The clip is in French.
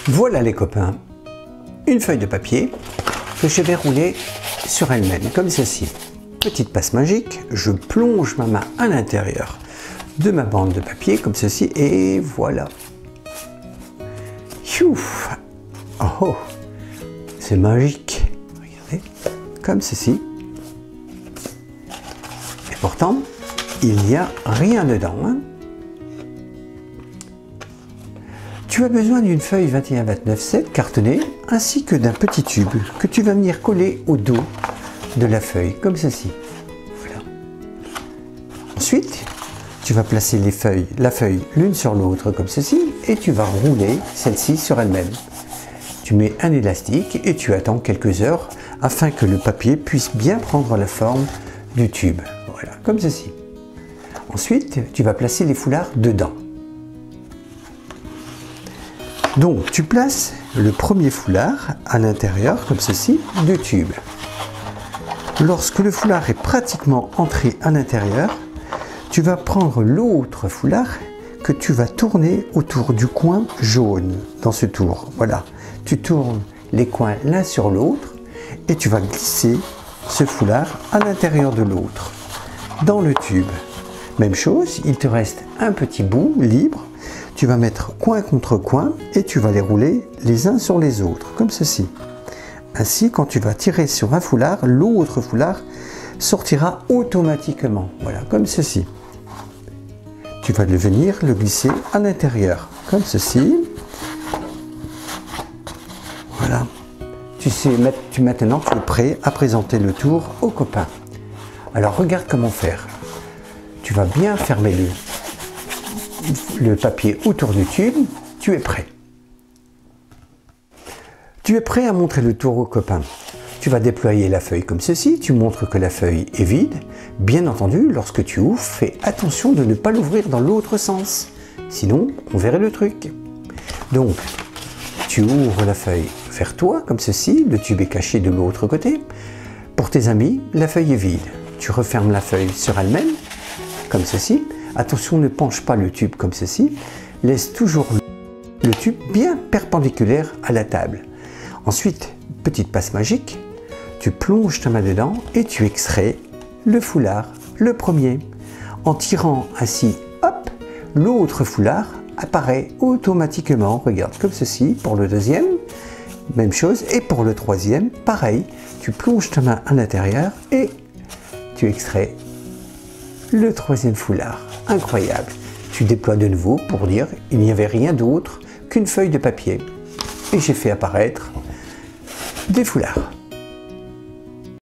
Voilà les copains, une feuille de papier que je vais rouler sur elle-même, comme ceci. Petite passe magique, je plonge ma main à l'intérieur de ma bande de papier, comme ceci, et voilà. Ouf. Oh, c'est magique. Regardez, comme ceci. Et pourtant, il n'y a rien dedans. Hein. Tu as besoin d'une feuille 21-29-7 cartonnée ainsi que d'un petit tube que tu vas venir coller au dos de la feuille, comme ceci. Voilà. Ensuite, tu vas placer la feuille l'une sur l'autre comme ceci et tu vas rouler celle-ci sur elle-même. Tu mets un élastique et tu attends quelques heures afin que le papier puisse bien prendre la forme du tube. Voilà, comme ceci. Ensuite, tu vas placer les foulards dedans. Donc, tu places le premier foulard à l'intérieur, comme ceci, du tube. Lorsque le foulard est pratiquement entré à l'intérieur, tu vas prendre l'autre foulard que tu vas tourner autour du coin jaune dans ce tour. Voilà, tu tournes les coins l'un sur l'autre et tu vas glisser ce foulard à l'intérieur de l'autre, dans le tube. Même chose, il te reste un petit bout libre. Tu vas mettre coin contre coin et tu vas les rouler les uns sur les autres, comme ceci. Ainsi, quand tu vas tirer sur un foulard, l'autre foulard sortira automatiquement. Voilà, comme ceci. Tu vas venir le glisser à l'intérieur, comme ceci. Voilà. Maintenant, tu es prêt à présenter le tour aux copains. Alors, regarde comment faire. Tu vas bien fermer le papier autour du tube. Tu es prêt. Tu es prêt à montrer le tour aux copains. Tu vas déployer la feuille comme ceci, tu montres que la feuille est vide. Bien entendu, lorsque tu ouvres, fais attention de ne pas l'ouvrir dans l'autre sens. Sinon, on verrait le truc. Donc, tu ouvres la feuille vers toi, comme ceci, le tube est caché de l'autre côté. Pour tes amis, la feuille est vide. Tu refermes la feuille sur elle-même, comme ceci. Attention, ne penche pas le tube comme ceci. Laisse toujours le tube bien perpendiculaire à la table. Ensuite, petite passe magique, tu plonges ta main dedans et tu extrais le foulard, le premier. En tirant ainsi, hop, l'autre foulard apparaît automatiquement. Regarde, comme ceci, pour le deuxième, même chose. Et pour le troisième, pareil, tu plonges ta main à l'intérieur et tu extrais le troisième foulard. Incroyable. Tu déploies de nouveau pour dire il n'y avait rien d'autre qu'une feuille de papier. Et j'ai fait apparaître des foulards.